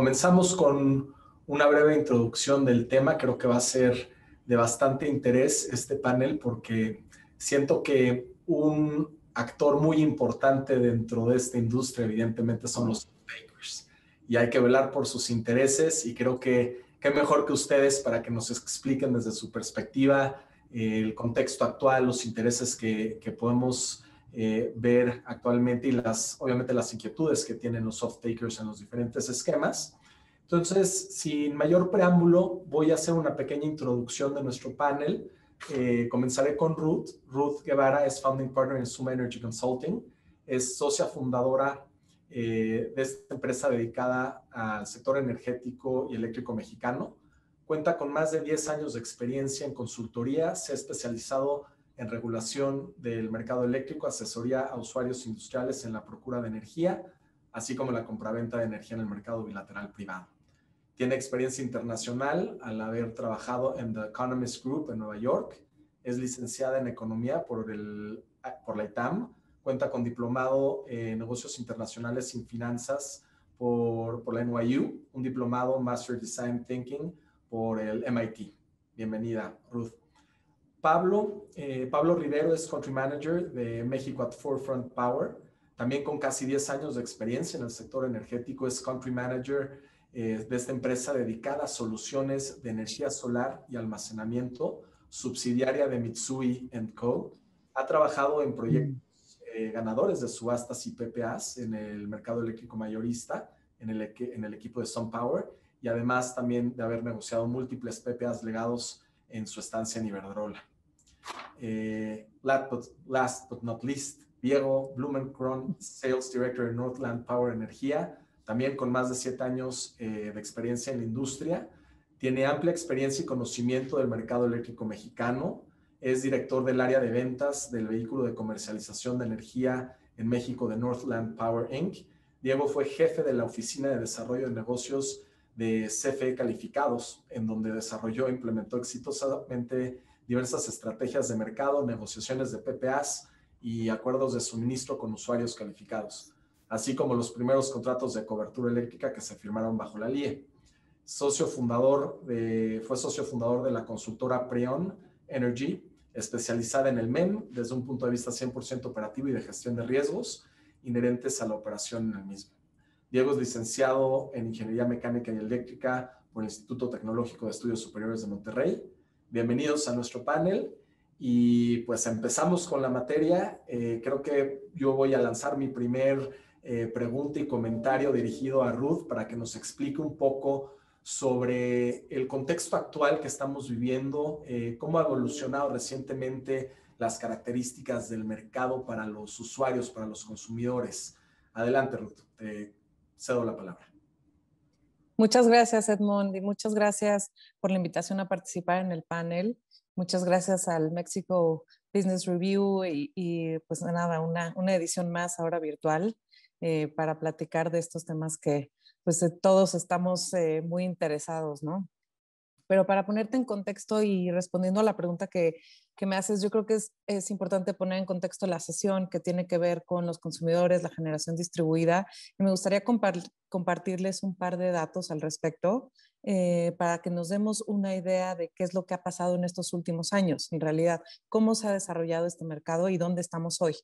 Comenzamos con una breve introducción del tema. Creo que va a ser de bastante interés este panel porque siento que un actor muy importante dentro de esta industria evidentemente son los off-takers y hay que velar por sus intereses y creo que qué mejor que ustedes para que nos expliquen desde su perspectiva el contexto actual, los intereses que podemos ver actualmente y obviamente las inquietudes que tienen los off-takers en los diferentes esquemas. Entonces, sin mayor preámbulo, voy a hacer una pequeña introducción de nuestro panel. Comenzaré con Ruth. Ruth Guevara es Founding Partner en Suma Energy Consulting. Es socia fundadora de esta empresa dedicada al sector energético y eléctrico mexicano. Cuenta con más de 10 años de experiencia en consultoría. Se ha especializado en regulación del mercado eléctrico, asesoría a usuarios industriales en la procura de energía, así como la compraventa de energía en el mercado bilateral privado. Tiene experiencia internacional al haber trabajado en The Economist Group en Nueva York. Es licenciada en Economía por la ITAM. Cuenta con diplomado en Negocios Internacionales y Finanzas por la NYU, un diplomado Master Design Thinking por el MIT. Bienvenida, Ruth. Pablo Rivero es Country Manager de México at Forefront Power. También con casi 10 años de experiencia en el sector energético, es Country Manager de esta empresa dedicada a soluciones de energía solar y almacenamiento, subsidiaria de Mitsui & Co. Ha trabajado en proyectos ganadores de subastas y PPAs en el mercado eléctrico mayorista, en el equipo de SunPower, y además también de haber negociado múltiples PPAs legados en su estancia en Iberdrola. Last but not least, Diego Blumenkron, Sales Director de Northland Power Energía, también con más de 7 años de experiencia en la industria. Tiene amplia experiencia y conocimiento del mercado eléctrico mexicano. Es director del área de ventas del vehículo de comercialización de energía en México de Northland Power Inc. Diego fue jefe de la Oficina de Desarrollo de Negocios de CFE Calificados, en donde desarrolló e implementó exitosamente diversas estrategias de mercado, negociaciones de PPAs y acuerdos de suministro con usuarios calificados, así como los primeros contratos de cobertura eléctrica que se firmaron bajo la LIE. Fue socio fundador de la consultora Preon Energy, especializada en el MEM desde un punto de vista 100% operativo y de gestión de riesgos inherentes a la operación en el mismo. Diego es licenciado en Ingeniería Mecánica y Eléctrica por el Instituto Tecnológico de Estudios Superiores de Monterrey. Bienvenidos a nuestro panel y pues empezamos con la materia. Creo que yo voy a lanzar mi primer pregunta y comentario dirigido a Ruth para que nos explique un poco sobre el contexto actual que estamos viviendo, cómo ha evolucionado recientemente las características del mercado para los usuarios, para los consumidores. Adelante, Ruth, te cedo la palabra. Muchas gracias, Edmond, y muchas gracias por la invitación a participar en el panel. Muchas gracias al Mexico Business Review y pues nada, una edición más ahora virtual para platicar de estos temas que pues todos estamos muy interesados, ¿no? Pero para ponerte en contexto y respondiendo a la pregunta que me haces, yo creo que es importante poner en contexto la sesión que tiene que ver con los consumidores, la generación distribuida. Y me gustaría compartirles un par de datos al respecto para que nos demos una idea de qué es lo que ha pasado en estos últimos años, en realidad, cómo se ha desarrollado este mercado y dónde estamos hoy,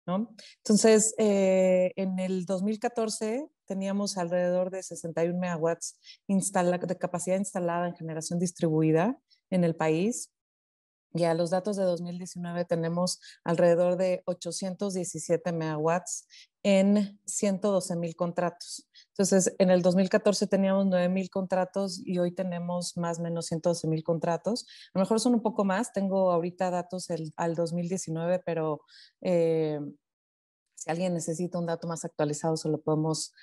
¿no? Entonces, en el 2014 teníamos alrededor de 61 megawatts de capacidad instalada en generación distribuida en el país. Y a los datos de 2019 tenemos alrededor de 817 megawatts en 112,000 contratos. Entonces, en el 2014 teníamos 9,000 contratos y hoy tenemos más o menos 112,000 contratos. A lo mejor son un poco más, tengo ahorita datos al 2019, pero si alguien necesita un dato más actualizado, se lo podemos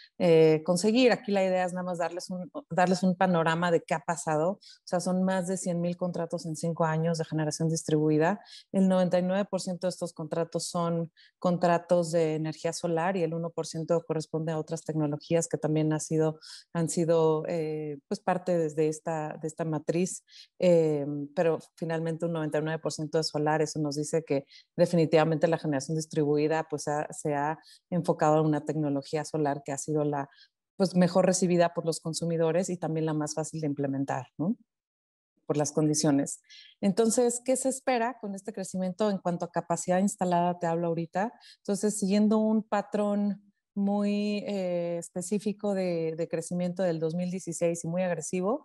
conseguir. Aquí la idea es nada más darles un panorama de qué ha pasado. O sea, son más de 100,000 contratos en 5 años de generación distribuida. El 99% de estos contratos son contratos de energía solar y el 1% corresponde a otras tecnologías que también han sido pues parte de esta matriz. Pero finalmente un 99% de solar, eso nos dice que definitivamente la generación distribuida pues se ha enfocado en una tecnología solar que ha sido la pues mejor recibida por los consumidores y también la más fácil de implementar, ¿no? Por las condiciones. Entonces, ¿qué se espera con este crecimiento en cuanto a capacidad instalada? Te hablo ahorita. Entonces, siguiendo un patrón muy específico de crecimiento del 2016 y muy agresivo,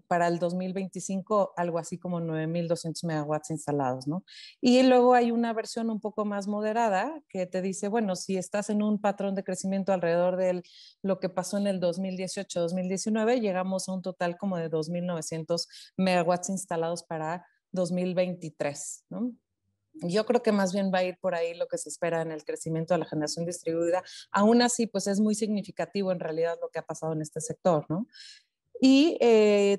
para el 2025 algo así como 9.200 megawatts instalados, ¿no? Y luego hay una versión un poco más moderada que te dice, bueno, si estás en un patrón de crecimiento alrededor de lo que pasó en el 2018-2019, llegamos a un total como de 2.900 megawatts instalados para 2023, ¿no? Yo creo que más bien va a ir por ahí lo que se espera en el crecimiento de la generación distribuida. Aún así, pues es muy significativo en realidad lo que ha pasado en este sector, ¿no? Y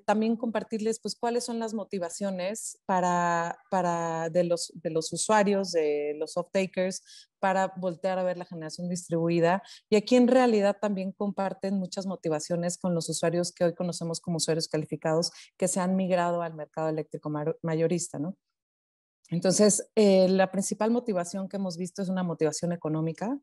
también compartirles pues cuáles son las motivaciones de los usuarios, de los off-takers, para voltear a ver la generación distribuida. Y aquí en realidad también comparten muchas motivaciones con los usuarios que hoy conocemos como usuarios calificados que se han migrado al mercado eléctrico mayorista, ¿no? Entonces, la principal motivación que hemos visto es una motivación económica.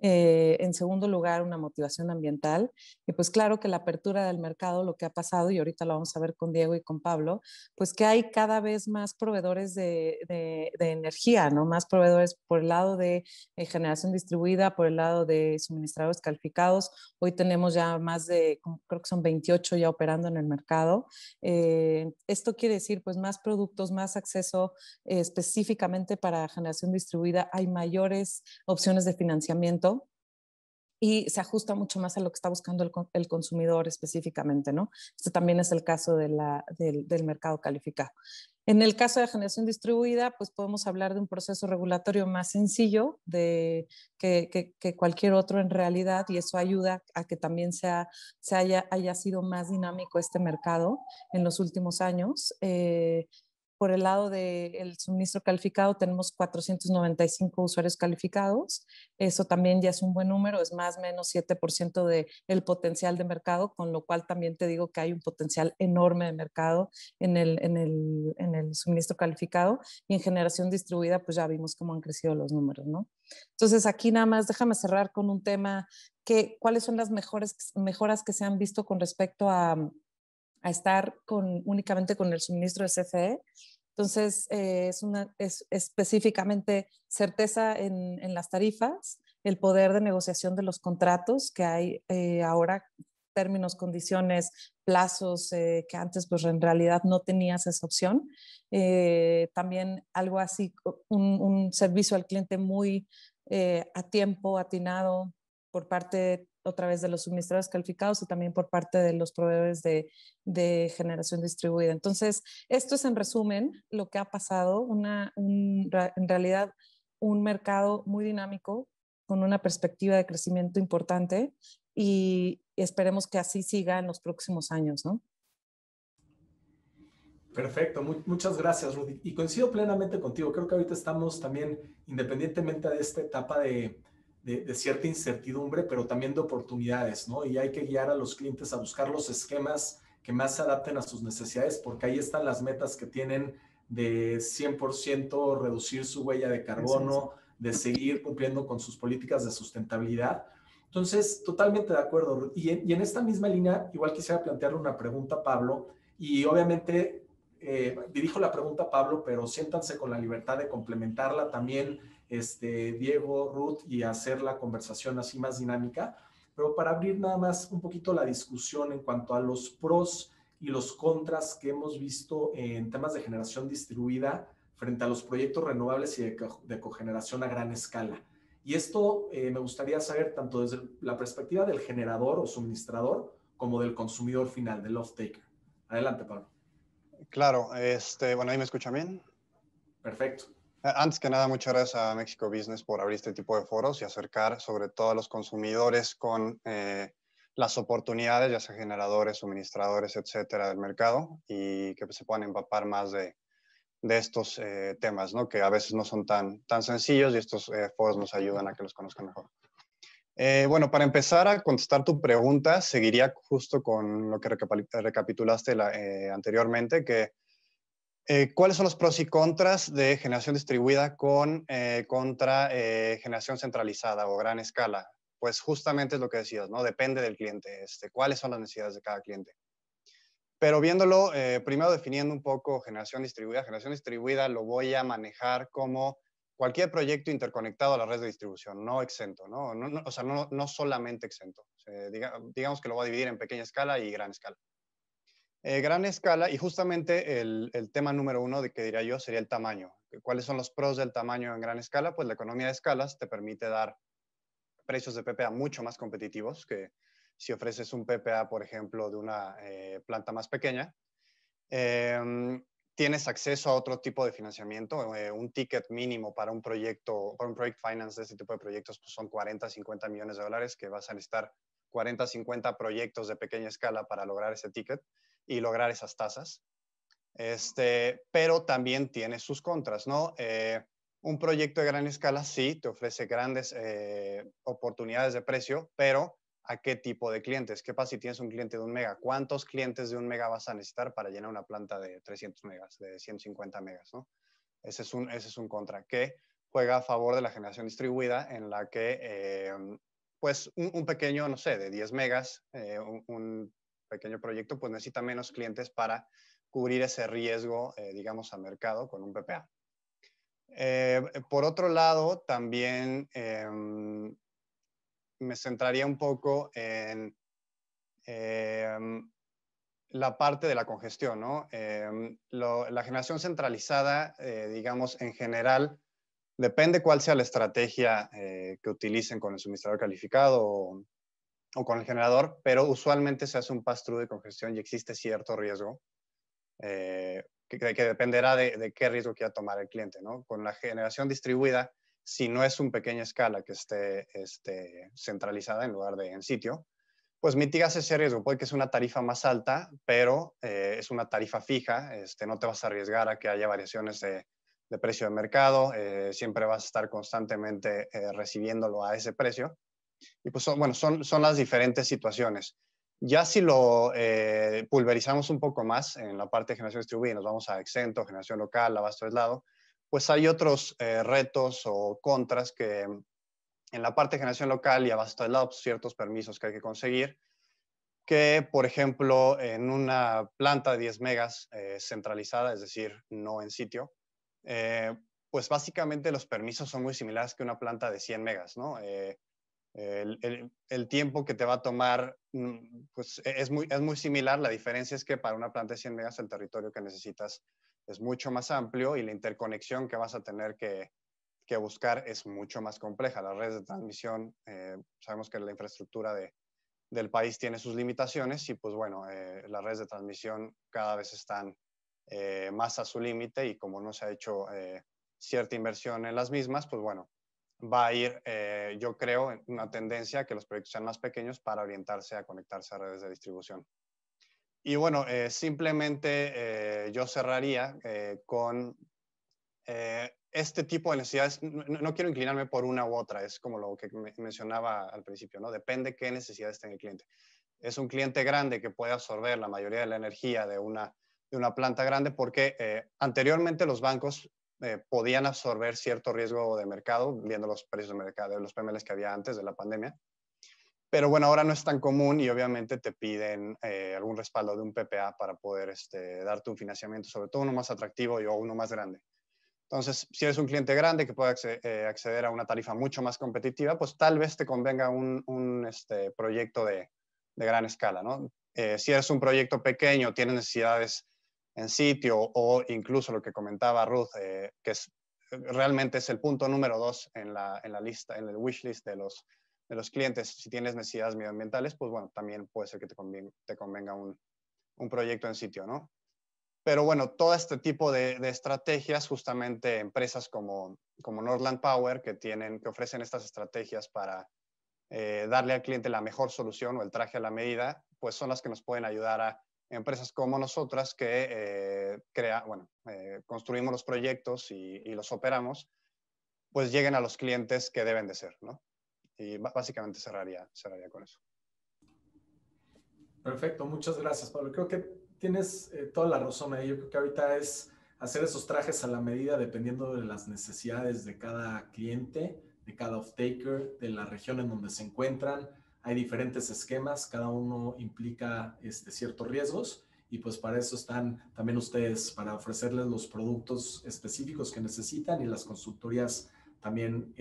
En segundo lugar, una motivación ambiental. Y pues claro que la apertura del mercado, lo que ha pasado, y ahorita lo vamos a ver con Diego y con Pablo, pues que hay cada vez más proveedores de energía, ¿no? Más proveedores por el lado de generación distribuida, por el lado de suministradores calificados. Hoy tenemos ya más de, creo que son 28 ya operando en el mercado. Esto quiere decir pues más productos, más acceso específicamente para generación distribuida. Hay mayores opciones de financiamiento y se ajusta mucho más a lo que está buscando el consumidor específicamente, ¿no? Este también es el caso del mercado calificado. En el caso de generación distribuida, pues podemos hablar de un proceso regulatorio más sencillo que cualquier otro en realidad, y eso ayuda a que también haya sido más dinámico este mercado en los últimos años. Por el lado del suministro calificado tenemos 495 usuarios calificados. Eso también ya es un buen número, es más o menos 7% del potencial de mercado, con lo cual también te digo que hay un potencial enorme de mercado en el suministro calificado, y en generación distribuida pues ya vimos cómo han crecido los números, ¿no? Entonces aquí nada más déjame cerrar con un tema cuáles son las mejoras que se han visto con respecto a estar únicamente con el suministro de CFE. Entonces, es específicamente certeza en las tarifas, el poder de negociación de los contratos que hay ahora, términos, condiciones, plazos, que antes pues en realidad no tenías esa opción. También algo así, un servicio al cliente muy a tiempo, atinado, por parte otra vez de los suministradores calificados y también por parte de los proveedores de generación distribuida. Entonces, esto es en resumen lo que ha pasado, en realidad un mercado muy dinámico, con una perspectiva de crecimiento importante, y esperemos que así siga en los próximos años, ¿no? Perfecto, muchas gracias, Rudy. Y coincido plenamente contigo. Creo que ahorita estamos también, independientemente de esta etapa de cierta incertidumbre, pero también de oportunidades, ¿no? Y hay que guiar a los clientes a buscar los esquemas que más se adapten a sus necesidades, porque ahí están las metas que tienen de 100% reducir su huella de carbono, de seguir cumpliendo con sus políticas de sustentabilidad. Entonces, totalmente de acuerdo. Y en esta misma línea, igual quisiera plantearle una pregunta a Pablo, y obviamente dirijo la pregunta a Pablo, pero siéntanse con la libertad de complementarla también, Diego, Ruth, y hacer la conversación así más dinámica. Pero para abrir nada más un poquito la discusión en cuanto a los pros y los contras que hemos visto en temas de generación distribuida frente a los proyectos renovables y de cogeneración a gran escala. Y esto me gustaría saber tanto desde la perspectiva del generador o suministrador como del consumidor final, del off-taker. Adelante, Pablo. Claro, bueno, ahí me escuchan bien. Perfecto. Antes que nada, muchas gracias a Mexico Business por abrir este tipo de foros y acercar sobre todo a los consumidores con las oportunidades, ya sea generadores, suministradores, etcétera, del mercado, y que se puedan empapar más de estos temas, ¿no? Que a veces no son tan sencillos, y estos foros nos ayudan a que los conozcan mejor. Bueno, para empezar a contestar tu pregunta, seguiría justo con lo que recapitulaste anteriormente, que ¿cuáles son los pros y contras de generación distribuida contra generación centralizada o gran escala? pues justamente es lo que decías, ¿no? Depende del cliente, cuáles son las necesidades de cada cliente. Pero viéndolo, primero definiendo un poco generación distribuida lo voy a manejar como cualquier proyecto interconectado a la red de distribución, no exento, ¿no? O sea, no solamente exento. Digamos que lo voy a dividir en pequeña escala y gran escala. Gran escala, y justamente el tema número uno de que diría yo sería el tamaño. ¿Cuáles son los pros del tamaño en gran escala? Pues la economía de escalas te permite dar precios de PPA mucho más competitivos que si ofreces un PPA, por ejemplo, de una planta más pequeña. Tienes acceso a otro tipo de financiamiento. Un ticket mínimo para un proyecto, para un project finance de este tipo de proyectos, pues son 40, 50 millones de dólares, que vas a necesitar 40, 50 proyectos de pequeña escala para lograr ese ticket y lograr esas tasas. Pero también tiene sus contras, ¿no? Un proyecto de gran escala sí te ofrece grandes oportunidades de precio, pero ¿a qué tipo de clientes? ¿Qué pasa si tienes un cliente de 1 mega? ¿Cuántos clientes de 1 mega vas a necesitar para llenar una planta de 300 megas, de 150 megas, ¿no? Ese es un contra que juega a favor de la generación distribuida, en la que pues un pequeño, no sé, de 10 megas, un pequeño proyecto, pues necesita menos clientes para cubrir ese riesgo, digamos, a mercado con un PPA. Por otro lado, también me centraría un poco en la parte de la congestión, ¿no? La generación centralizada, digamos, en general, depende cuál sea la estrategia que utilicen con el suministrador calificado o con el generador, pero usualmente se hace un pass-through de congestión y existe cierto riesgo que dependerá de qué riesgo quiera tomar el cliente, ¿no? Con la generación distribuida, si no es una pequeña escala que esté centralizada en lugar de en sitio, pues mitigas ese riesgo. Puede que sea una tarifa más alta, pero es una tarifa fija, no te vas a arriesgar a que haya variaciones de precio de mercado, siempre vas a estar constantemente recibiéndolo a ese precio. Y pues son las diferentes situaciones. Ya si lo pulverizamos un poco más en la parte de generación distribuida y nos vamos a exento, generación local, abasto aislado, pues hay otros retos o contras que en la parte de generación local y abasto aislado, pues ciertos permisos que hay que conseguir, que por ejemplo en una planta de 10 megas centralizada, es decir, no en sitio, pues básicamente los permisos son muy similares que una planta de 100 megas, ¿no? El tiempo que te va a tomar pues es muy similar. La diferencia es que para una planta de 100 megas el territorio que necesitas es mucho más amplio y la interconexión que vas a tener que buscar es mucho más compleja. Las redes de transmisión, sabemos que la infraestructura del país tiene sus limitaciones y pues bueno, las redes de transmisión cada vez están más a su límite y como no se ha hecho cierta inversión en las mismas, pues bueno, va a ir, yo creo, en una tendencia a que los proyectos sean más pequeños para orientarse a conectarse a redes de distribución. Y bueno, simplemente yo cerraría con este tipo de necesidades. No quiero inclinarme por una u otra, es como lo que mencionaba al principio, ¿no? Depende qué necesidades tenga el cliente. Es un cliente grande que puede absorber la mayoría de la energía de una planta grande porque anteriormente los bancos podían absorber cierto riesgo de mercado, viendo los precios de mercado, de los PMLs que había antes de la pandemia. Pero bueno, ahora no es tan común y obviamente te piden algún respaldo de un PPA para poder darte un financiamiento, sobre todo uno más atractivo o uno más grande. Entonces, si eres un cliente grande que puede acceder a una tarifa mucho más competitiva, pues tal vez te convenga un proyecto de gran escala, ¿no? Si eres un proyecto pequeño, tienes necesidades en sitio o incluso lo que comentaba Ruth, que realmente es el punto número 2 en la lista, en el wish list de los clientes. Si tienes necesidades medioambientales, pues bueno, también puede ser que te convenga un proyecto en sitio, ¿no? Pero bueno, todo este tipo de estrategias, justamente empresas como Northland Power, que ofrecen estas estrategias para darle al cliente la mejor solución o el traje a la medida, pues son las que nos pueden ayudar a empresas como nosotras que construimos los proyectos y los operamos, pues lleguen a los clientes que deben de ser, ¿no? Y básicamente cerraría con eso. Perfecto, muchas gracias, Pablo. Creo que tienes toda la razón ahí. Yo creo que ahorita es hacer esos trajes a la medida dependiendo de las necesidades de cada cliente, cada off-taker, de la región en donde se encuentran. Hay diferentes esquemas, cada uno implica ciertos riesgos y pues para eso están también ustedes, para ofrecerles los productos específicos que necesitan y las consultorías también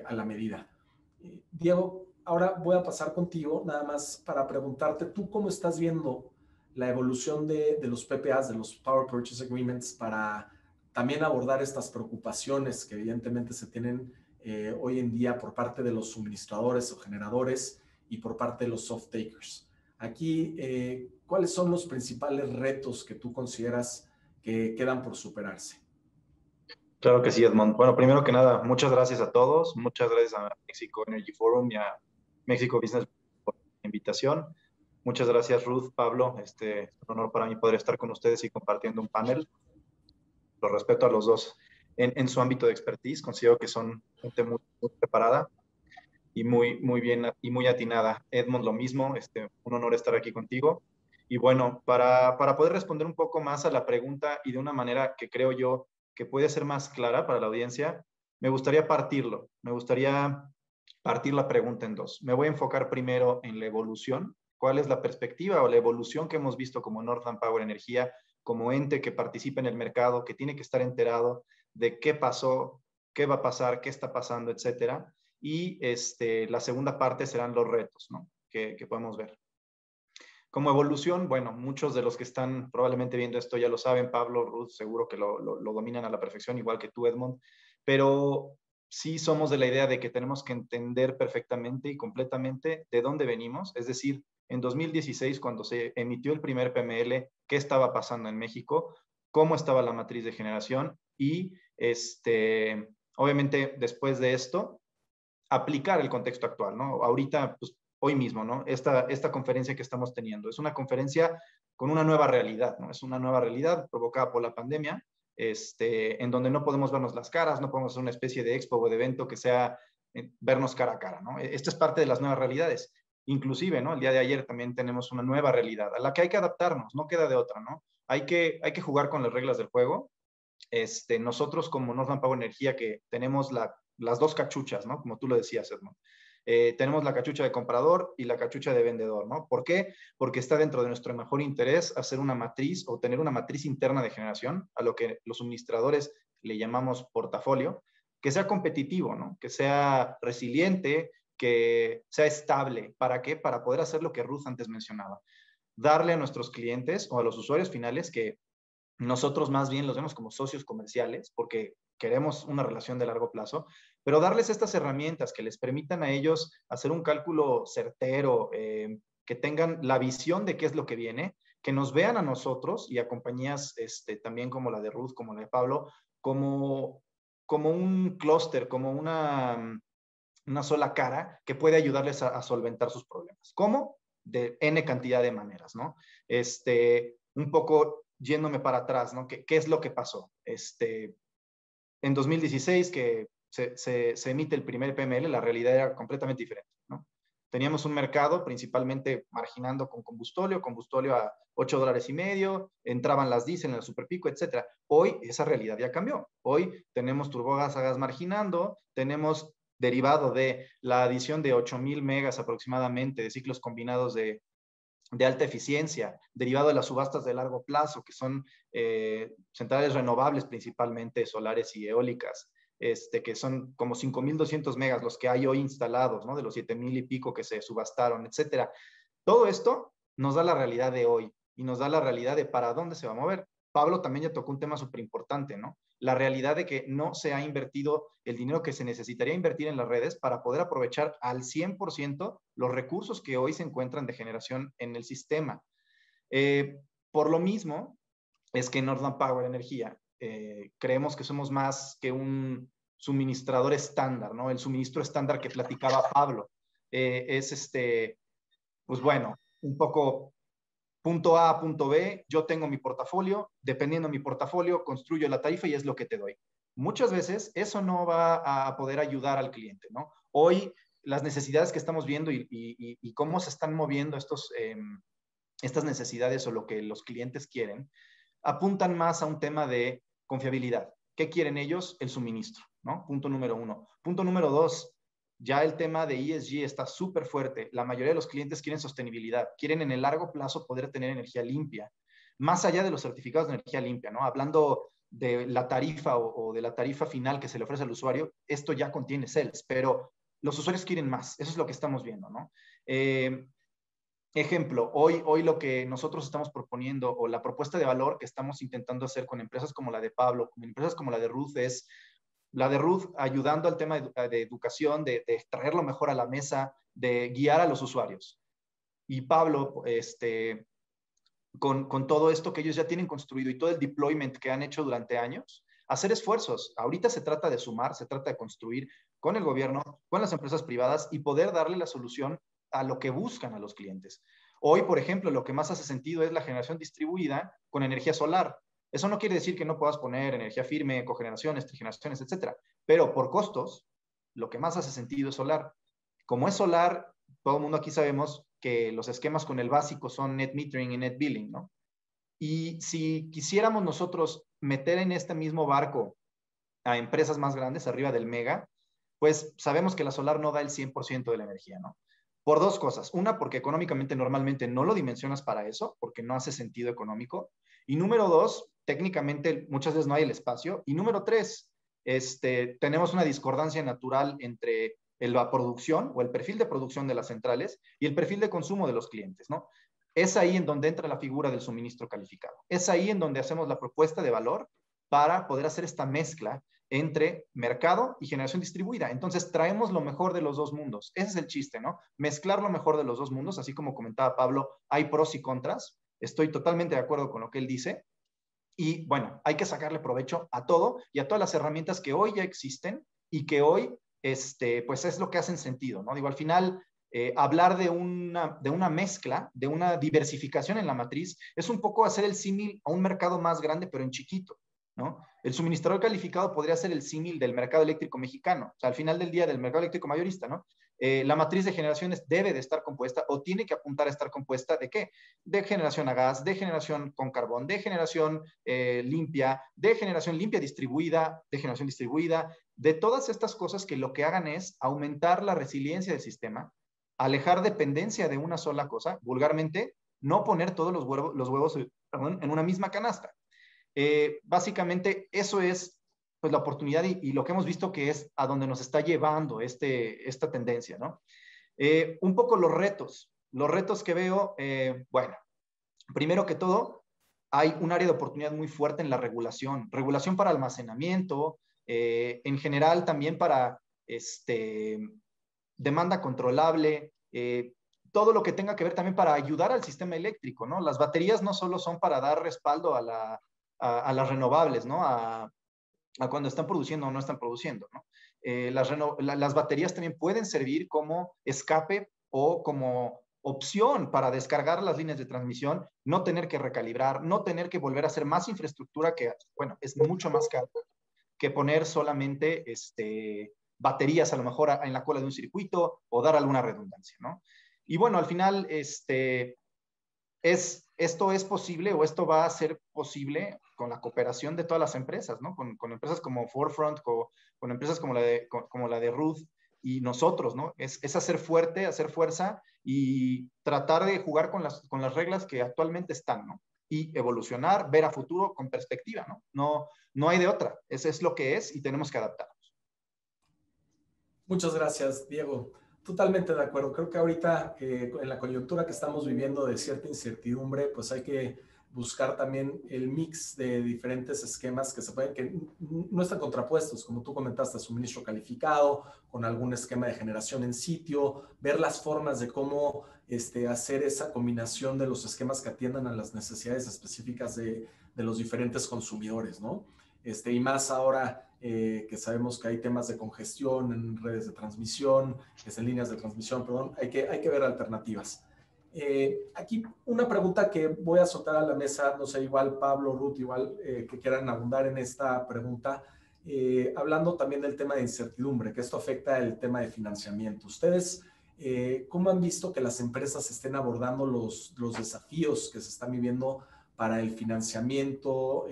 a la medida. Diego, ahora voy a pasar contigo nada más para preguntarte, ¿tú cómo estás viendo la evolución de los PPAs, de los Power Purchase Agreements, para también abordar estas preocupaciones que evidentemente se tienen hoy en día por parte de los suministradores o generadores y por parte de los off-takers? Aquí, ¿cuáles son los principales retos que tú consideras que quedan por superarse? Claro que sí, Edmond. Bueno, primero que nada, muchas gracias a todos. Muchas gracias a Mexico Energy Forum y a Mexico Business por la invitación. Muchas gracias, Ruth, Pablo. Es un honor para mí poder estar con ustedes y compartiendo un panel. Los respeto a los dos en su ámbito de expertise. Considero que son gente muy, muy preparada y muy bien y muy atinada. Edmond, lo mismo. Un honor estar aquí contigo. Y bueno, para poder responder un poco más a la pregunta y de una manera que creo yo que puede ser más clara para la audiencia, me gustaría partirlo. Me gustaría partir la pregunta en dos. Me voy a enfocar primero en la evolución. ¿Cuál es la perspectiva o la evolución que hemos visto como Northland Power Energía, como ente que participa en el mercado, que tiene que estar enterado de qué pasó, qué va a pasar, qué está pasando, etcétera? Y la segunda parte serán los retos, ¿no? que podemos ver. Como evolución, bueno, muchos de los que están probablemente viendo esto ya lo saben, Pablo, Ruth, seguro que lo dominan a la perfección, igual que tú, Edmond, pero sí somos de la idea de que tenemos que entender perfectamente y completamente de dónde venimos, es decir, en 2016, cuando se emitió el primer PML, qué estaba pasando en México, cómo estaba la matriz de generación y, obviamente, después de esto, aplicar el contexto actual, ¿no? Ahorita, pues, hoy mismo, ¿no? Esta conferencia que estamos teniendo es una conferencia con una nueva realidad, ¿no? Es una nueva realidad provocada por la pandemia, en donde no podemos vernos las caras, no podemos hacer una especie de expo o de evento que sea vernos cara a cara, ¿no? Esto es parte de las nuevas realidades. Inclusive, ¿no? El día de ayer también tenemos una nueva realidad a la que hay que adaptarnos, no queda de otra, ¿no? Hay que jugar con las reglas del juego. Nosotros como Northland Power Energía, que tenemos las dos cachuchas, ¿no? Como tú lo decías, Edmond. Tenemos la cachucha de comprador y la cachucha de vendedor, ¿no? ¿Por qué? Porque está dentro de nuestro mejor interés hacer una matriz o tener una matriz interna de generación, a lo que los suministradores le llamamos portafolio, que sea competitivo, ¿no? Que sea resiliente, que sea estable. ¿Para qué? Para poder hacer lo que Ruth antes mencionaba. Darle a nuestros clientes o a los usuarios finales, que nosotros más bien los vemos como socios comerciales porque queremos una relación de largo plazo, pero darles estas herramientas que les permitan a ellos hacer un cálculo certero, que tengan la visión de qué es lo que viene, que nos vean a nosotros y a compañías también como la de Ruth, como la de Pablo, como un clúster, como una sola cara que puede ayudarles a solventar sus problemas. ¿Cómo? De N cantidad de maneras, ¿no? Un poco yéndome para atrás, ¿no? ¿Qué es lo que pasó? En 2016, que se emite el primer PML, la realidad era completamente diferente, ¿no? Teníamos un mercado principalmente marginando con combustóleo a $8.50, entraban las diésel en el superpico, etc. Hoy esa realidad ya cambió. Hoy tenemos turbogas a gas marginando, tenemos derivado de la adición de 8,000 megas aproximadamente de ciclos combinados de alta eficiencia, derivado de las subastas de largo plazo, que son centrales renovables principalmente, solares y eólicas, que son como 5,200 megas los que hay hoy instalados, ¿no? De los 7,000 y pico que se subastaron, etcétera. Todo esto nos da la realidad de hoy y nos da la realidad de para dónde se va a mover. Pablo también ya tocó un tema súper importante, ¿no? La realidad de que no se ha invertido el dinero que se necesitaría invertir en las redes para poder aprovechar al 100% los recursos que hoy se encuentran de generación en el sistema. Por lo mismo, es que en Northland Power Energía creemos que somos más que un suministrador estándar, ¿no? El suministro estándar que platicaba Pablo. Pues bueno, un poco punto A, punto B, yo tengo mi portafolio, dependiendo de mi portafolio, construyo la tarifa y es lo que te doy. Muchas veces eso no va a poder ayudar al cliente, ¿no? Hoy las necesidades que estamos viendo y cómo se están moviendo estas necesidades o lo que los clientes quieren, apuntan más a un tema de confiabilidad. ¿Qué quieren ellos? El suministro, ¿no? Punto número 1. Punto número 2, Ya el tema de ESG está súper fuerte. La mayoría de los clientes quieren sostenibilidad, quieren en el largo plazo poder tener energía limpia, más allá de los certificados de energía limpia, ¿no? Hablando de la tarifa o de la tarifa final que se le ofrece al usuario, esto ya contiene CELS, pero los usuarios quieren más. Eso es lo que estamos viendo, ¿no? Ejemplo, hoy lo que nosotros estamos proponiendo o la propuesta de valor que estamos intentando hacer con empresas como la de Pablo, con empresas como la de Ruth es la de Ruth ayudando al tema de educación, de traerlo mejor a la mesa, de guiar a los usuarios. Y Pablo, con todo esto que ellos ya tienen construido y todo el deployment que han hecho durante años, hacer esfuerzos. Ahorita se trata de sumar, se trata de construir con el gobierno, con las empresas privadas y poder darle la solución a lo que buscan a los clientes. Hoy, por ejemplo, lo que más hace sentido es la generación distribuida con energía solar. Eso no quiere decir que no puedas poner energía firme, cogeneraciones, trigeneraciones, etcétera. Pero por costos, lo que más hace sentido es solar. Como es solar, todo el mundo aquí sabemos que los esquemas con el básico son net metering y net billing, ¿no? Y si quisiéramos nosotros meter en este mismo barco a empresas más grandes, arriba del mega, pues sabemos que la solar no da el 100% de la energía, ¿no? Por dos cosas. Una, porque económicamente normalmente no lo dimensionas para eso, porque no hace sentido económico. Y número dos, técnicamente muchas veces no hay el espacio. Y número tres, tenemos una discordancia natural entre la producción o el perfil de producción de las centrales y el perfil de consumo de los clientes, ¿no? Es ahí en donde entra la figura del suministro calificado. Es ahí en donde hacemos la propuesta de valor para poder hacer esta mezcla entre mercado y generación distribuida. Entonces traemos lo mejor de los dos mundos. Ese es el chiste, ¿no? Mezclar lo mejor de los dos mundos, así como comentaba Pablo, hay pros y contras. Estoy totalmente de acuerdo con lo que él dice. Y bueno, hay que sacarle provecho a todo y a todas las herramientas que hoy ya existen y que hoy, pues es lo que hacen sentido, ¿no? Digo, al final, hablar de una mezcla, de una diversificación en la matriz, es un poco hacer el símil a un mercado más grande, pero en chiquito, ¿no? El suministrador calificado podría ser el símil del mercado eléctrico mexicano, o sea, al final del día del mercado eléctrico mayorista, ¿no? La matriz de generaciones debe de estar compuesta o tiene que apuntar a estar compuesta ¿de qué? De generación a gas, de generación con carbón, de generación limpia, de generación limpia distribuida, de generación distribuida, de todas estas cosas que lo que hagan es aumentar la resiliencia del sistema, alejar dependencia de una sola cosa, vulgarmente, no poner todos los huevos en una misma canasta. Básicamente eso es pues la oportunidad y lo que hemos visto que es a donde nos está llevando esta tendencia, ¿no? Un poco los retos que veo, bueno, primero que todo, hay un área de oportunidad muy fuerte en la regulación para almacenamiento, en general también para demanda controlable, todo lo que tenga que ver también para ayudar al sistema eléctrico, ¿no? Las baterías no solo son para dar respaldo a las renovables, ¿no? A cuando están produciendo o no están produciendo, ¿no? Las baterías también pueden servir como escape o como opción para descargar las líneas de transmisión, no tener que recalibrar, no tener que volver a hacer más infraestructura que, bueno, es mucho más caro que poner solamente baterías a lo mejor en la cola de un circuito o dar alguna redundancia, ¿no? Y bueno, al final, esto es posible o esto va a ser posible con la cooperación de todas las empresas, ¿no? Con empresas como Forefront, con empresas como la de Ruth y nosotros, ¿no? Es hacer fuerte, hacer fuerza y tratar de jugar con las reglas que actualmente están, ¿no? Y evolucionar, ver a futuro con perspectiva, ¿no? No hay de otra. Eso es lo que es y tenemos que adaptarnos. Muchas gracias, Diego. Totalmente de acuerdo. Creo que ahorita en la coyuntura que estamos viviendo de cierta incertidumbre, pues hay que buscar también el mix de diferentes esquemas que no están contrapuestos, como tú comentaste, suministro calificado, con algún esquema de generación en sitio, ver las formas de cómo hacer esa combinación de los esquemas que atiendan a las necesidades específicas de los diferentes consumidores, ¿no? Y más ahora que sabemos que hay temas de congestión en redes de transmisión, en líneas de transmisión, perdón, hay que ver alternativas. Aquí una pregunta que voy a soltar a la mesa, no sé, igual Pablo, Ruth, igual que quieran abundar en esta pregunta, hablando también del tema de incertidumbre, que esto afecta el tema de financiamiento. ¿Ustedes cómo han visto que las empresas estén abordando los desafíos que se están viviendo para el financiamiento,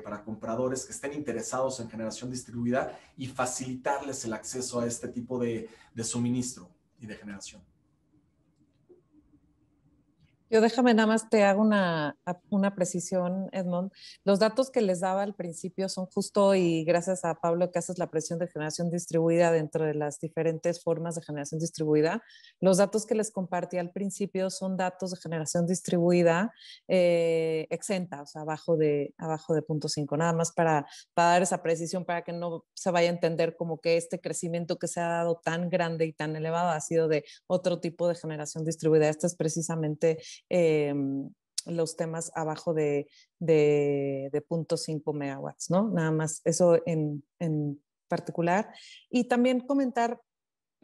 para compradores que estén interesados en generación distribuida y facilitarles el acceso a este tipo de suministro y de generación. Yo déjame nada más te hago una precisión, Edmond. Los datos que les daba al principio son justo, y gracias a Pablo que haces la presión de generación distribuida dentro de las diferentes formas de generación distribuida. Los datos que les compartí al principio son datos de generación distribuida exenta, o sea, abajo de 0.5, nada más para dar esa precisión, para que no se vaya a entender como que este crecimiento que se ha dado tan grande y tan elevado ha sido de otro tipo de generación distribuida. Este es precisamente los temas abajo de 0.5 megawatts, ¿no? Nada más eso en particular. Y también comentar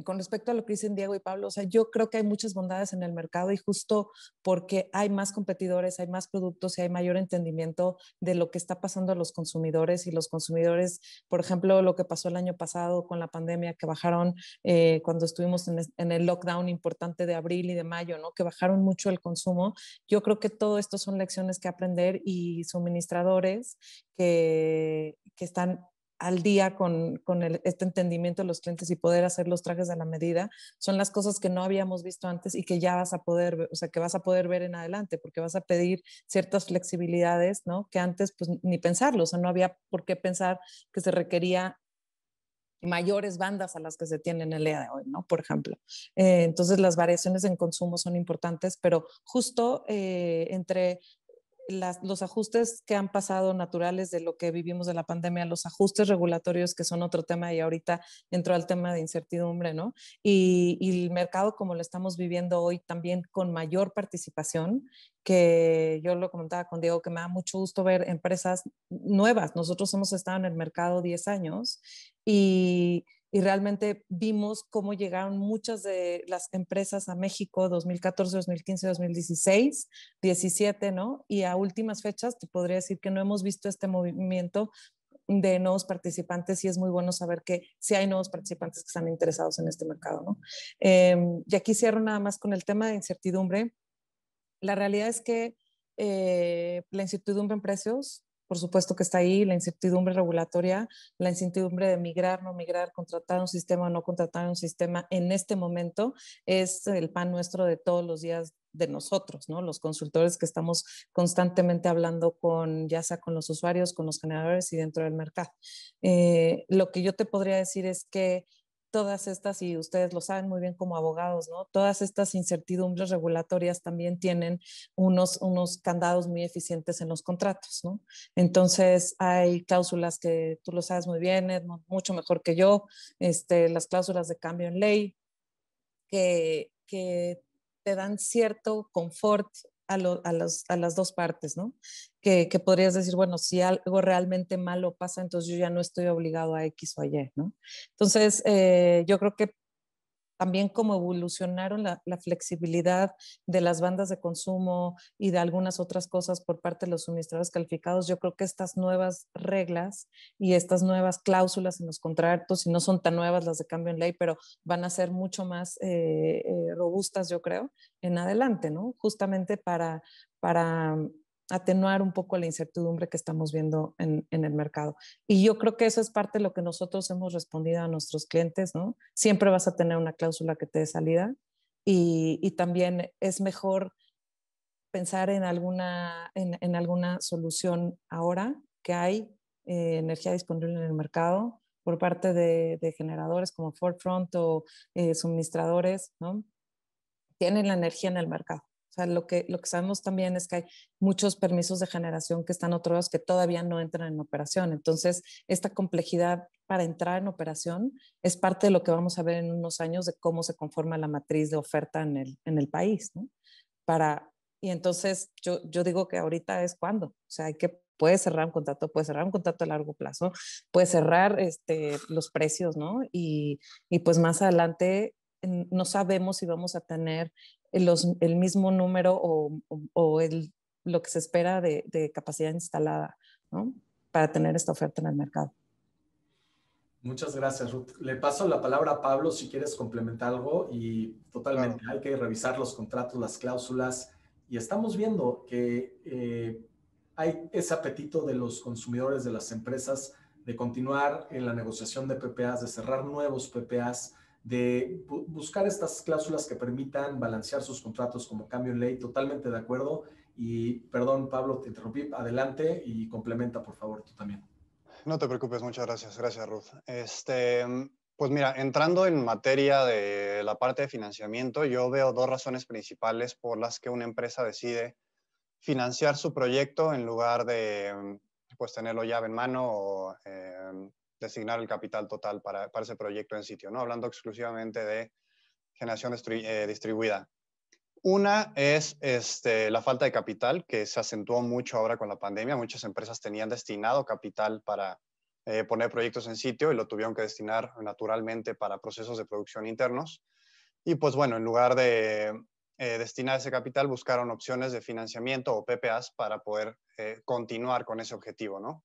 con respecto a lo que dicen Diego y Pablo, o sea, yo creo que hay muchas bondades en el mercado y justo porque hay más competidores, hay más productos y hay mayor entendimiento de lo que está pasando a los consumidores, y los consumidores, por ejemplo, lo que pasó el año pasado con la pandemia, que bajaron cuando estuvimos en el lockdown importante de abril y de mayo, ¿no? Que bajaron mucho el consumo. Yo creo que todo esto son lecciones que aprender, y suministradores que están al día con este entendimiento de los clientes y poder hacer los trajes a la medida, son las cosas que no habíamos visto antes y que ya vas a poder, o sea, que vas a poder ver en adelante, porque vas a pedir ciertas flexibilidades, ¿no? Que antes pues ni pensarlo, o sea, no había por qué pensar que se requería mayores bandas a las que se tienen el día de hoy, ¿no? Por ejemplo. Entonces las variaciones en consumo son importantes, pero justo entre los ajustes que han pasado naturales de lo que vivimos de la pandemia, los ajustes regulatorios que son otro tema, y ahorita entró al tema de incertidumbre, ¿no? Y el mercado como lo estamos viviendo hoy también con mayor participación, que yo lo comentaba con Diego, que me da mucho gusto ver empresas nuevas. Nosotros hemos estado en el mercado 10 años y realmente vimos cómo llegaron muchas de las empresas a México 2014, 2015, 2016, 17, ¿no? Y a últimas fechas te podría decir que no hemos visto este movimiento de nuevos participantes, y es muy bueno saber que sí hay nuevos participantes que están interesados en este mercado, ¿no? Y aquí cierro nada más con el tema de incertidumbre. La realidad es que la incertidumbre en precios, por supuesto que está ahí, la incertidumbre regulatoria, la incertidumbre de migrar, no migrar, contratar un sistema o no contratar un sistema en este momento es el pan nuestro de todos los días de nosotros, ¿no? Los consultores que estamos constantemente hablando con, ya sea con los usuarios, con los generadores y dentro del mercado. Lo que yo te podría decir es que todas estas, y ustedes lo saben muy bien como abogados, ¿no? Todas estas incertidumbres regulatorias también tienen unos candados muy eficientes en los contratos, ¿no? Entonces hay cláusulas que tú lo sabes muy bien, Edmond, mucho mejor que yo, las cláusulas de cambio en ley, que te dan cierto confort a las dos partes, ¿no? Que podrías decir, bueno, si algo realmente malo pasa, entonces yo ya no estoy obligado a X o a Y, ¿no? Entonces, yo creo que también como evolucionaron la flexibilidad de las bandas de consumo y de algunas otras cosas por parte de los suministradores calificados, yo creo que estas nuevas reglas y estas nuevas cláusulas en los contratos, y no son tan nuevas las de cambio en ley, pero van a ser mucho más robustas, yo creo, en adelante, ¿no? Justamente para atenuar un poco la incertidumbre que estamos viendo en el mercado. Y yo creo que eso es parte de lo que nosotros hemos respondido a nuestros clientes, ¿no? Siempre vas a tener una cláusula que te dé salida, y también es mejor pensar en alguna solución ahora que hay energía disponible en el mercado por parte de generadores como Forefront o suministradores, ¿no? Tienen la energía en el mercado. O sea, lo que sabemos también es que hay muchos permisos de generación que están otorgados que todavía no entran en operación. Entonces, esta complejidad para entrar en operación es parte de lo que vamos a ver en unos años de cómo se conforma la matriz de oferta en el país, ¿no? Y entonces yo digo que ahorita es cuando. O sea, puedes cerrar un contrato a largo plazo, puedes cerrar los precios, ¿no? Y pues más adelante no sabemos si vamos a tener el mismo número o lo que se espera de capacidad instalada, ¿no? Para tener esta oferta en el mercado. Muchas gracias, Ruth. Le paso la palabra a Pablo si quieres complementar algo, y totalmente, claro, hay que revisar los contratos, las cláusulas, y estamos viendo que hay ese apetito de los consumidores, de las empresas, de continuar en la negociación de PPAs, de cerrar nuevos PPAs, de buscar estas cláusulas que permitan balancear sus contratos como cambio en ley. Totalmente de acuerdo. Y perdón, Pablo, te interrumpí. Adelante y complementa, por favor, tú también. No te preocupes, muchas gracias. Gracias, Ruth. Pues mira, entrando en materia de la parte de financiamiento, yo veo dos razones principales por las que una empresa decide financiar su proyecto en lugar de pues tenerlo llave en mano o designar el capital total para ese proyecto en sitio, ¿no? Hablando exclusivamente de generación distribuida. Una es la falta de capital, que se acentuó mucho ahora con la pandemia. Muchas empresas tenían destinado capital para poner proyectos en sitio y lo tuvieron que destinar naturalmente para procesos de producción internos. Y pues bueno, en lugar de destinar ese capital, buscaron opciones de financiamiento o PPAs para poder continuar con ese objetivo, ¿no?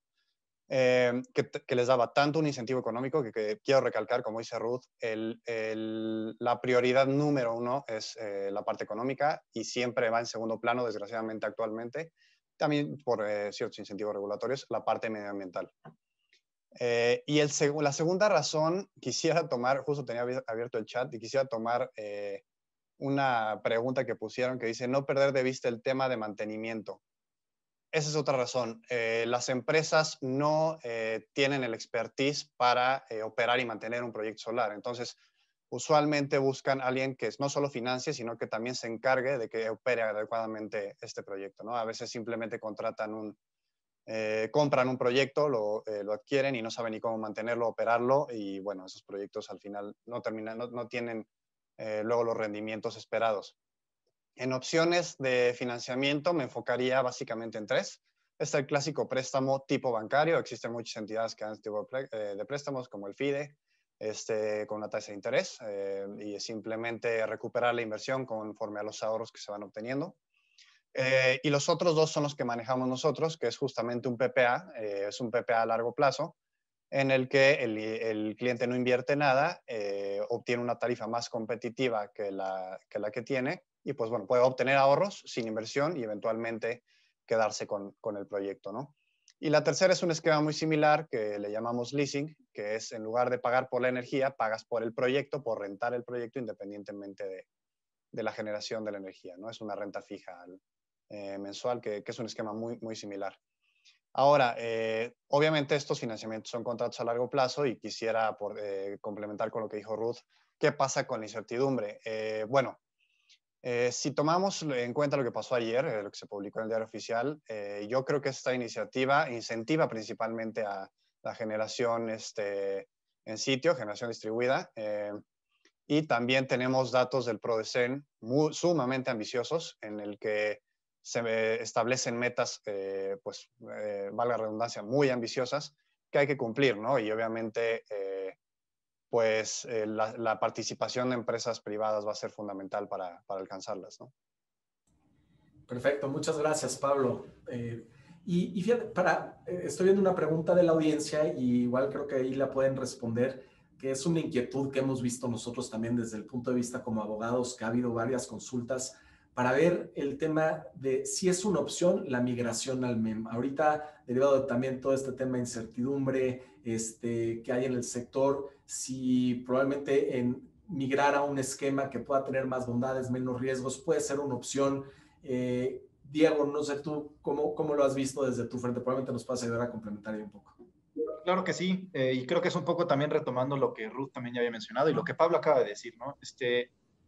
Que les daba tanto un incentivo económico que quiero recalcar, como dice Ruth, la prioridad número uno es la parte económica y siempre va en segundo plano, desgraciadamente actualmente, también por ciertos incentivos regulatorios, la parte medioambiental. Y la segunda razón, quisiera tomar, justo tenía abierto el chat y quisiera tomar una pregunta que pusieron que dice no perder de vista el tema de mantenimiento. Esa es otra razón. Las empresas no tienen el expertise para operar y mantener un proyecto solar. Entonces, usualmente buscan a alguien que no solo financie, sino que también se encargue de que opere adecuadamente este proyecto, ¿no? A veces simplemente compran un proyecto, lo adquieren y no saben ni cómo mantenerlo, operarlo. Y bueno, esos proyectos al final no tienen luego los rendimientos esperados. En opciones de financiamiento me enfocaría básicamente en tres. Está el clásico préstamo tipo bancario. Existen muchas entidades que dan este tipo de préstamos, como el FIDE, con una tasa de interés, y simplemente recuperar la inversión conforme a los ahorros que se van obteniendo. Y los otros dos son los que manejamos nosotros, que es justamente un PPA, es un PPA a largo plazo, en el que el cliente no invierte nada, obtiene una tarifa más competitiva que la que tiene y pues bueno, puede obtener ahorros sin inversión y eventualmente quedarse con el proyecto, ¿no? Y la tercera es un esquema muy similar que le llamamos leasing, que es en lugar de pagar por la energía, pagas por el proyecto, por rentar el proyecto independientemente de la generación de la energía, ¿no? Es una renta fija mensual que es un esquema muy, muy similar. Ahora, obviamente estos financiamientos son contratos a largo plazo y quisiera complementar con lo que dijo Ruth, ¿qué pasa con la incertidumbre? Bueno, si tomamos en cuenta lo que pasó ayer, lo que se publicó en el Diario Oficial, yo creo que esta iniciativa incentiva principalmente a la generación en sitio, generación distribuida, y también tenemos datos del PRODECEN sumamente ambiciosos en el que se establecen metas, valga la redundancia, muy ambiciosas que hay que cumplir, ¿no? Y obviamente, la participación de empresas privadas va a ser fundamental para alcanzarlas, ¿no? Perfecto, muchas gracias, Pablo. Y fíjate, estoy viendo una pregunta de la audiencia y igual creo que ahí la pueden responder, que es una inquietud que hemos visto nosotros también desde el punto de vista como abogados, que ha habido varias consultas para ver el tema de si es una opción la migración al MEM. Ahorita, derivado de también todo este tema de incertidumbre que hay en el sector, si probablemente migrar a un esquema que pueda tener más bondades, menos riesgos, puede ser una opción. Diego, no sé tú cómo lo has visto desde tu frente, probablemente nos puedas ayudar a complementar ahí un poco. Claro que sí, y creo que es un poco también retomando lo que Ruth también ya había mencionado y lo que Pablo acaba de decir, ¿no?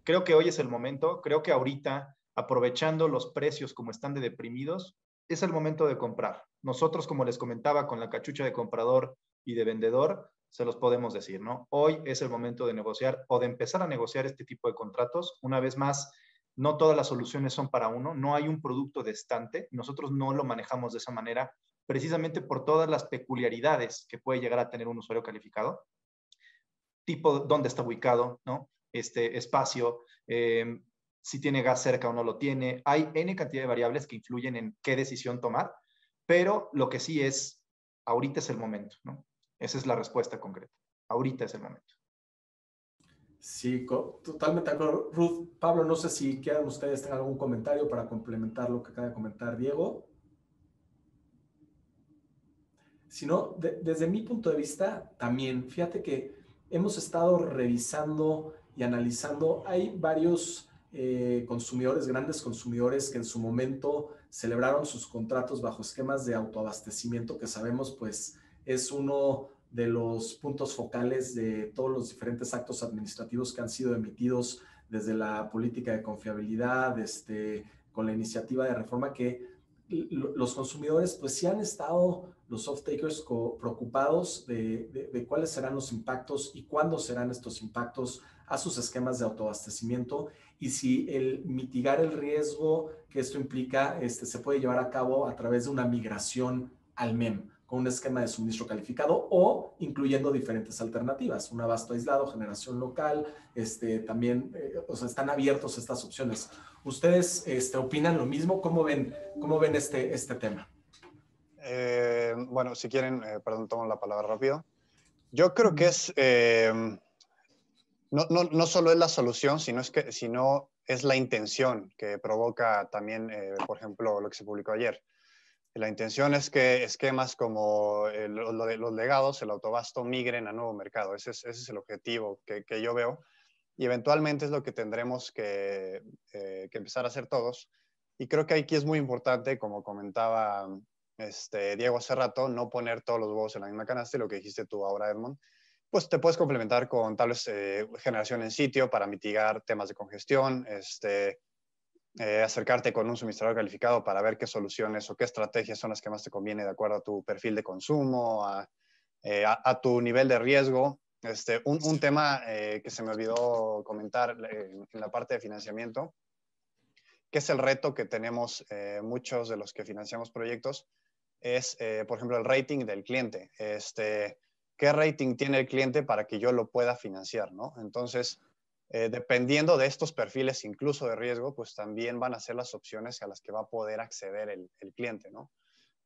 Creo que hoy es el momento, creo que ahorita, aprovechando los precios como están de deprimidos, es el momento de comprar. Nosotros, como les comentaba, con la cachucha de comprador y de vendedor, se los podemos decir, ¿no? Hoy es el momento de negociar o de empezar a negociar este tipo de contratos. Una vez más, no todas las soluciones son para uno, no hay un producto de estante, nosotros no lo manejamos de esa manera, precisamente por todas las peculiaridades que puede llegar a tener un usuario calificado, tipo dónde está ubicado, ¿no? Espacio, si tiene gas cerca o no lo tiene. Hay N cantidad de variables que influyen en qué decisión tomar, pero lo que sí es, ahorita es el momento, ¿no? Esa es la respuesta concreta. Ahorita es el momento. Sí, totalmente de acuerdo. Ruth, Pablo, no sé si quieran ustedes tener algún comentario para complementar lo que acaba de comentar Diego. sino desde mi punto de vista también. Fíjate que hemos estado revisando y analizando, hay varios consumidores, grandes consumidores que en su momento celebraron sus contratos bajo esquemas de autoabastecimiento, que sabemos pues es uno de los puntos focales de todos los diferentes actos administrativos que han sido emitidos desde la política de confiabilidad, con la iniciativa de reforma, que los consumidores pues sí han estado los off-takers preocupados de cuáles serán los impactos y cuándo serán estos impactos a sus esquemas de autoabastecimiento, y si el mitigar el riesgo que esto implica se puede llevar a cabo a través de una migración al MEM, con un esquema de suministro calificado o incluyendo diferentes alternativas, un abasto aislado, generación local, también, o sea, están abiertos a estas opciones. ¿Ustedes opinan lo mismo? ¿Cómo ven este tema? Bueno, si quieren, perdón, tomo la palabra rápido. Yo creo que es, no solo es la solución, sino es la intención que provoca también, por ejemplo, lo que se publicó ayer. La intención es que esquemas como los legados, el autobasto, migren a nuevo mercado. Ese es el objetivo que yo veo, y eventualmente es lo que tendremos que empezar a hacer todos. Y creo que aquí es muy importante, como comentaba Diego hace rato, no poner todos los huevos en la misma canasta, y lo que dijiste tú ahora, Edmond, pues te puedes complementar con tal vez generación en sitio para mitigar temas de congestión, acercarte con un suministrador calificado para ver qué soluciones o qué estrategias son las que más te conviene de acuerdo a tu perfil de consumo, a tu nivel de riesgo. Un tema que se me olvidó comentar en la parte de financiamiento, que es el reto que tenemos muchos de los que financiamos proyectos, es, por ejemplo, el rating del cliente. ¿Qué rating tiene el cliente para que yo lo pueda financiar, ¿no? Entonces, dependiendo de estos perfiles, incluso de riesgo, pues también van a ser las opciones a las que va a poder acceder el cliente, ¿no?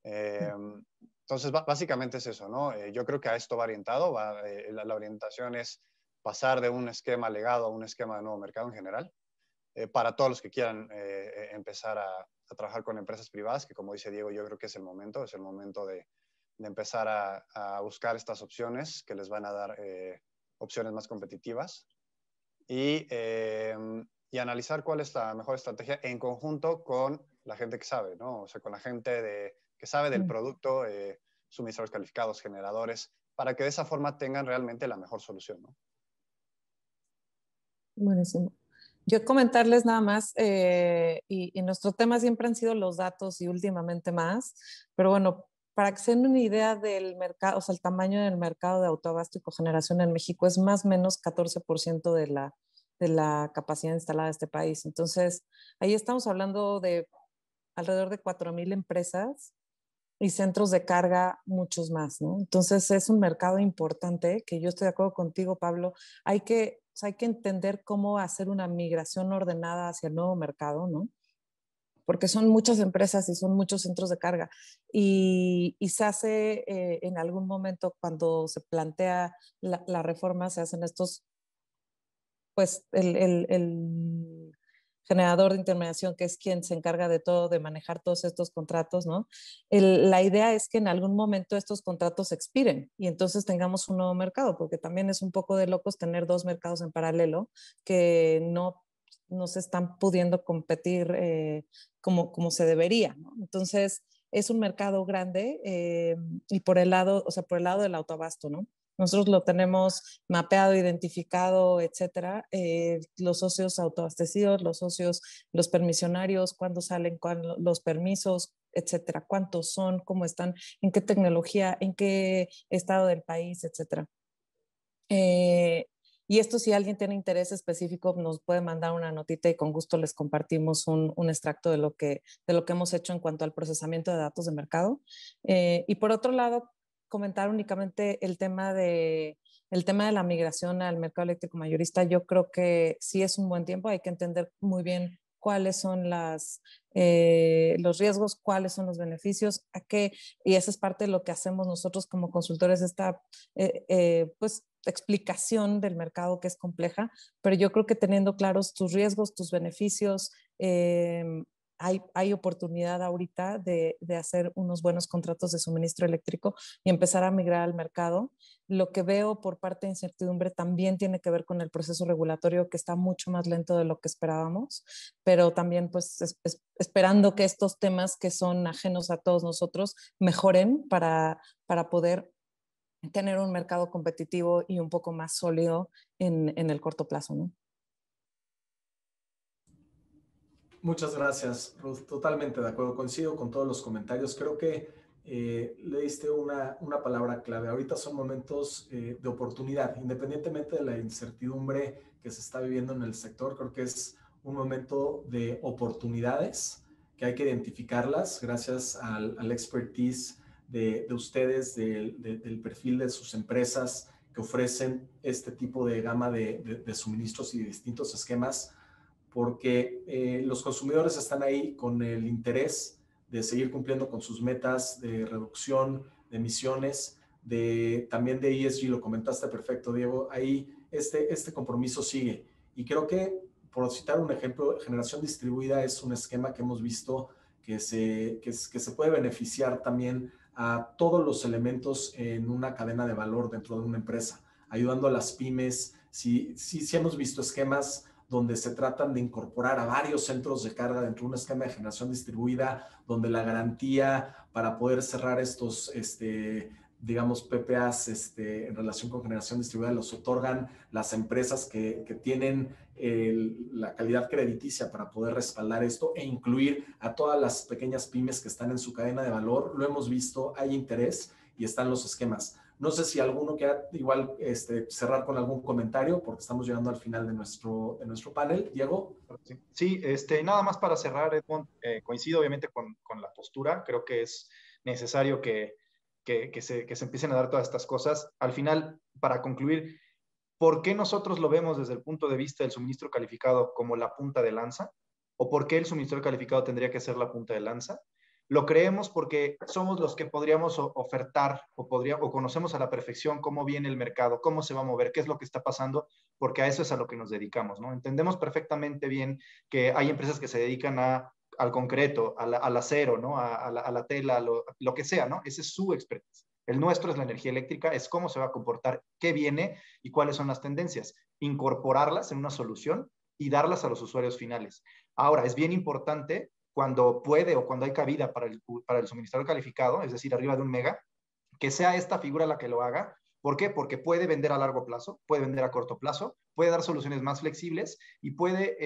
Entonces, básicamente es eso, ¿no? Yo creo que a esto va orientado. La orientación es pasar de un esquema legado a un esquema de nuevo mercado en general, para todos los que quieran empezar a trabajar con empresas privadas, que como dice Diego, yo creo que es el momento de empezar a buscar estas opciones que les van a dar opciones más competitivas, y analizar cuál es la mejor estrategia en conjunto con la gente que sabe, ¿no? O sea, con la gente que sabe del producto, suministradores calificados, generadores, para que de esa forma tengan realmente la mejor solución, ¿no? Buenísimo. Yo comentarles nada más, y nuestro tema siempre han sido los datos y últimamente más, pero bueno, para que se den una idea del mercado, o sea, el tamaño del mercado de autoabasto y cogeneración en México es más o menos 14% de la capacidad instalada de este país. Entonces, ahí estamos hablando de alrededor de 4,000 empresas y centros de carga muchos más, ¿no? Entonces, es un mercado importante que yo estoy de acuerdo contigo, Pablo. Hay que entender cómo hacer una migración ordenada hacia el nuevo mercado, ¿no? Porque son muchas empresas y son muchos centros de carga. Y se hace en algún momento cuando se plantea la reforma, se hacen estos, pues el generador de intermediación, que es quien se encarga de todo, de manejar todos estos contratos, ¿no? La idea es que en algún momento estos contratos expiren y entonces tengamos un nuevo mercado, porque también es un poco de locos tener dos mercados en paralelo que no se están pudiendo competir como se debería, ¿no? Entonces, es un mercado grande y por el lado del autoabasto, ¿no? Nosotros lo tenemos mapeado, identificado, etcétera. Los socios autoabastecidos, los socios, los permisionarios, cuándo salen los permisos, etcétera. ¿Cuántos son? ¿Cómo están? ¿En qué tecnología? ¿En qué estado del país? Etcétera. Y esto, si alguien tiene interés específico, nos puede mandar una notita y con gusto les compartimos un extracto de lo que hemos hecho en cuanto al procesamiento de datos de mercado. Y por otro lado, comentar únicamente el tema de la migración al mercado eléctrico mayorista. Yo creo que sí es un buen tiempo. Hay que entender muy bien cuáles son los riesgos, cuáles son los beneficios, y esa es parte de lo que hacemos nosotros como consultores, esta pues explicación del mercado que es compleja, pero yo creo que teniendo claros tus riesgos, tus beneficios, hay oportunidad ahorita de hacer unos buenos contratos de suministro eléctrico y empezar a migrar al mercado. Lo que veo por parte de incertidumbre también tiene que ver con el proceso regulatorio, que está mucho más lento de lo que esperábamos, pero también pues esperando que estos temas que son ajenos a todos nosotros mejoren para poder tener un mercado competitivo y un poco más sólido en el corto plazo, ¿no? Muchas gracias, Ruth. Totalmente de acuerdo. Coincido con todos los comentarios. Creo que le diste una palabra clave. Ahorita son momentos de oportunidad, independientemente de la incertidumbre que se está viviendo en el sector. Creo que es un momento de oportunidades que hay que identificarlas gracias al expertise de ustedes, del perfil de sus empresas que ofrecen este tipo de gama de suministros y de distintos esquemas, porque los consumidores están ahí con el interés de seguir cumpliendo con sus metas de reducción de emisiones, también de ESG, lo comentaste perfecto, Diego. Ahí este compromiso sigue. Y creo que, por citar un ejemplo, generación distribuida es un esquema que hemos visto que se puede beneficiar también a todos los elementos en una cadena de valor dentro de una empresa, ayudando a las pymes. Sí hemos visto esquemas donde se tratan de incorporar a varios centros de carga dentro de un esquema de generación distribuida, donde la garantía para poder cerrar estos, digamos, PPAs en relación con generación distribuida los otorgan las empresas que tienen la calidad crediticia para poder respaldar esto e incluir a todas las pequeñas pymes que están en su cadena de valor. Lo hemos visto, hay interés y están los esquemas. No sé si alguno quiera igual cerrar con algún comentario, porque estamos llegando al final de nuestro panel. Diego. Sí, nada más para cerrar, Edmond, coincido obviamente con la postura. Creo que es necesario que se empiecen a dar todas estas cosas. Al final, para concluir, ¿por qué nosotros lo vemos desde el punto de vista del suministro calificado como la punta de lanza? ¿O por qué el suministro calificado tendría que ser la punta de lanza? Lo creemos porque somos los que podríamos ofertar o conocemos a la perfección cómo viene el mercado, cómo se va a mover, qué es lo que está pasando, porque a eso es a lo que nos dedicamos, ¿no? Entendemos perfectamente bien que hay empresas que se dedican al concreto, al acero, ¿no? A la tela, lo que sea, ¿no? Ese es su expertise. El nuestro es la energía eléctrica, es cómo se va a comportar, qué viene y cuáles son las tendencias. Incorporarlas en una solución y darlas a los usuarios finales. Ahora, es bien importante cuando puede o cuando hay cabida para el suministrador calificado, es decir, arriba de 1 mega, que sea esta figura la que lo haga. ¿Por qué? Porque puede vender a largo plazo, puede vender a corto plazo, puede dar soluciones más flexibles y puede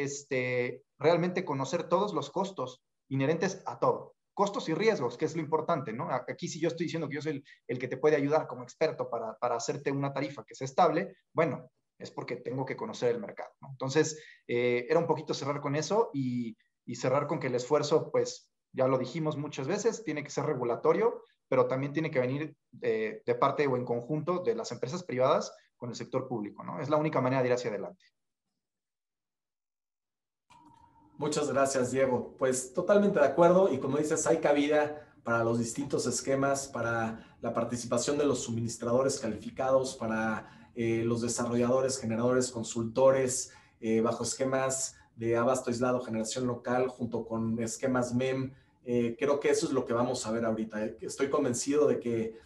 realmente conocer todos los costos inherentes a todo. Costos y riesgos, que es lo importante, ¿no? Aquí si yo estoy diciendo que yo soy el que te puede ayudar como experto para hacerte una tarifa que sea estable, bueno, es porque tengo que conocer el mercado, ¿no? Entonces, era un poquito cerrar con eso y cerrar con que el esfuerzo, pues ya lo dijimos muchas veces, tiene que ser regulatorio, pero también tiene que venir de parte o en conjunto de las empresas privadas con el sector público, ¿no? Es la única manera de ir hacia adelante. Muchas gracias, Diego. Pues totalmente de acuerdo y como dices, hay cabida para los distintos esquemas, para la participación de los suministradores calificados, para los desarrolladores, generadores, consultores, bajo esquemas de abasto aislado, generación local, junto con esquemas MEM. Creo que eso es lo que vamos a ver ahorita. Estoy convencido de que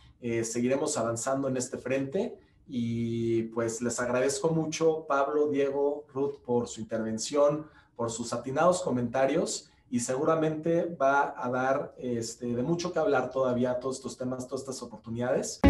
seguiremos avanzando en este frente y pues les agradezco mucho, Pablo, Diego, Ruth, por su intervención, por sus atinados comentarios y seguramente va a dar de mucho que hablar todavía todos estos temas, todas estas oportunidades.